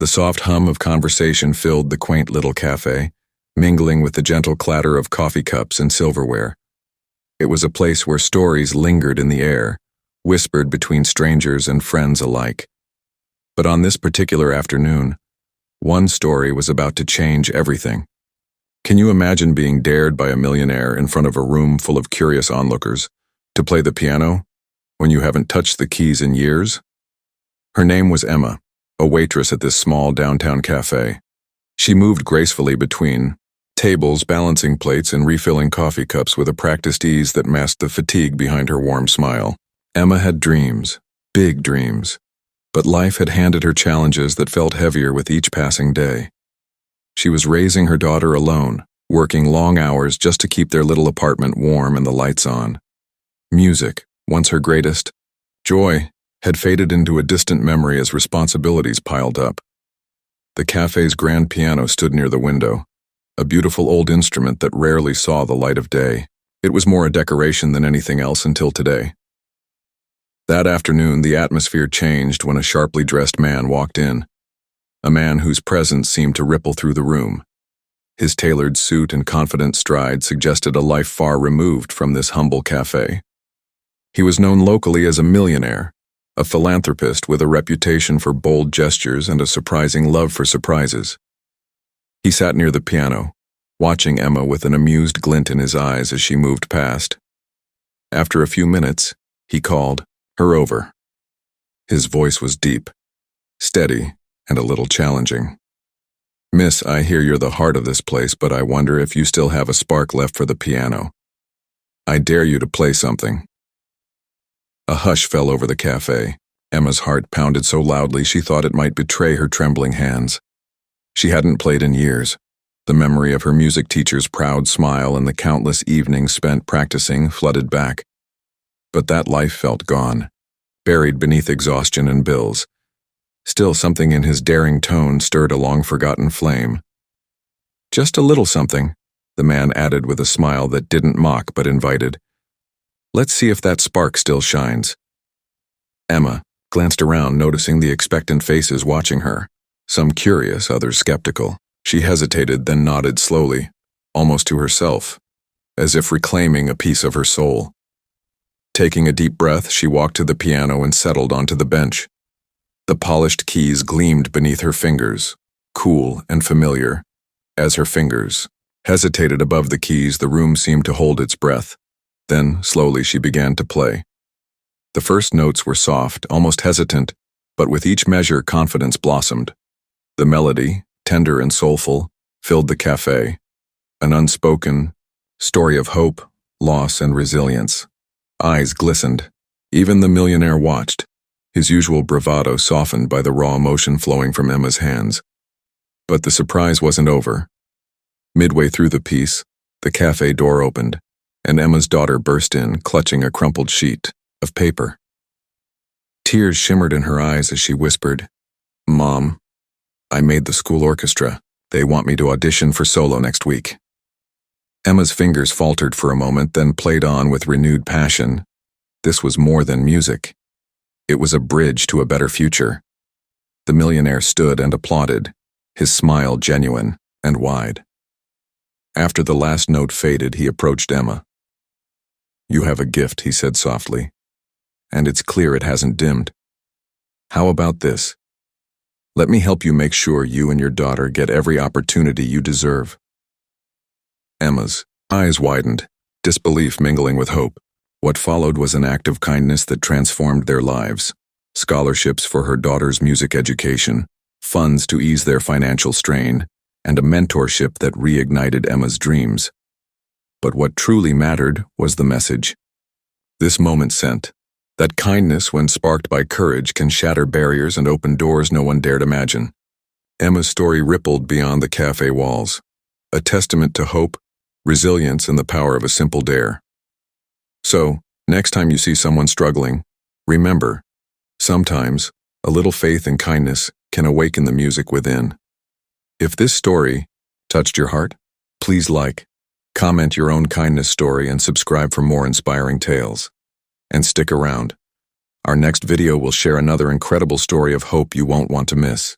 The soft hum of conversation filled the quaint little cafe, mingling with the gentle clatter of coffee cups and silverware. It was a place where stories lingered in the air, whispered between strangers and friends alike. But on this particular afternoon, one story was about to change everything. Can you imagine being dared by a millionaire in front of a room full of curious onlookers to play the piano when you haven't touched the keys in years? Her name was Emma, a waitress at this small downtown cafe. She moved gracefully between tables, balancing plates and refilling coffee cups with a practiced ease that masked the fatigue behind her warm smile. Emma had dreams, big dreams, but life had handed her challenges that felt heavier with each passing day. She was raising her daughter alone, working long hours just to keep their little apartment warm and the lights on. Music, once her greatest joy, had faded into a distant memory as responsibilities piled up. The cafe's grand piano stood near the window, a beautiful old instrument that rarely saw the light of day. It was more a decoration than anything else until today. That afternoon, the atmosphere changed when a sharply dressed man walked in, a man whose presence seemed to ripple through the room. His tailored suit and confident stride suggested a life far removed from this humble cafe. He was known locally as a millionaire, a philanthropist with a reputation for bold gestures and a surprising love for surprises. He sat near the piano, watching Emma with an amused glint in his eyes as she moved past. After a few minutes, he called her over. His voice was deep, steady, and a little challenging. "Miss, I hear you're the heart of this place, but I wonder if you still have a spark left for the piano. I dare you to play something." A hush fell over the cafe. Emma's heart pounded so loudly she thought it might betray her trembling hands. She hadn't played in years. The memory of her music teacher's proud smile and the countless evenings spent practicing flooded back. But that life felt gone, buried beneath exhaustion and bills. Still, something in his daring tone stirred a long-forgotten flame. "Just a little something," the man added with a smile that didn't mock but invited. "Let's see if that spark still shines." Emma glanced around, noticing the expectant faces watching her, some curious, others skeptical. She hesitated, then nodded slowly, almost to herself, as if reclaiming a piece of her soul. Taking a deep breath, she walked to the piano and settled onto the bench. The polished keys gleamed beneath her fingers, cool and familiar. As her fingers hesitated above the keys, the room seemed to hold its breath. Then, slowly, she began to play. The first notes were soft, almost hesitant, but with each measure, confidence blossomed. The melody, tender and soulful, filled the cafe, an unspoken story of hope, loss, and resilience. Eyes glistened. Even the millionaire watched, his usual bravado softened by the raw emotion flowing from Emma's hands. But the surprise wasn't over. Midway through the piece, the cafe door opened, and Emma's daughter burst in, clutching a crumpled sheet of paper. Tears shimmered in her eyes as she whispered, "Mom, I made the school orchestra. They want me to audition for solo next week." Emma's fingers faltered for a moment, then played on with renewed passion. This was more than music. It was a bridge to a better future. The millionaire stood and applauded, his smile genuine and wide. After the last note faded, he approached Emma. "You have a gift," he said softly, "and it's clear it hasn't dimmed. How about this? Let me help you make sure you and your daughter get every opportunity you deserve." Emma's eyes widened, disbelief mingling with hope. What followed was an act of kindness that transformed their lives. Scholarships for her daughter's music education, funds to ease their financial strain, and a mentorship that reignited Emma's dreams. But what truly mattered was the message. This moment sent that kindness, when sparked by courage, can shatter barriers and open doors no one dared imagine. Emma's story rippled beyond the cafe walls, a testament to hope, resilience, and the power of a simple dare. So, next time you see someone struggling, remember, sometimes a little faith and kindness can awaken the music within. If this story touched your heart, please like, comment your own kindness story, and subscribe for more inspiring tales. And stick around. Our next video will share another incredible story of hope you won't want to miss.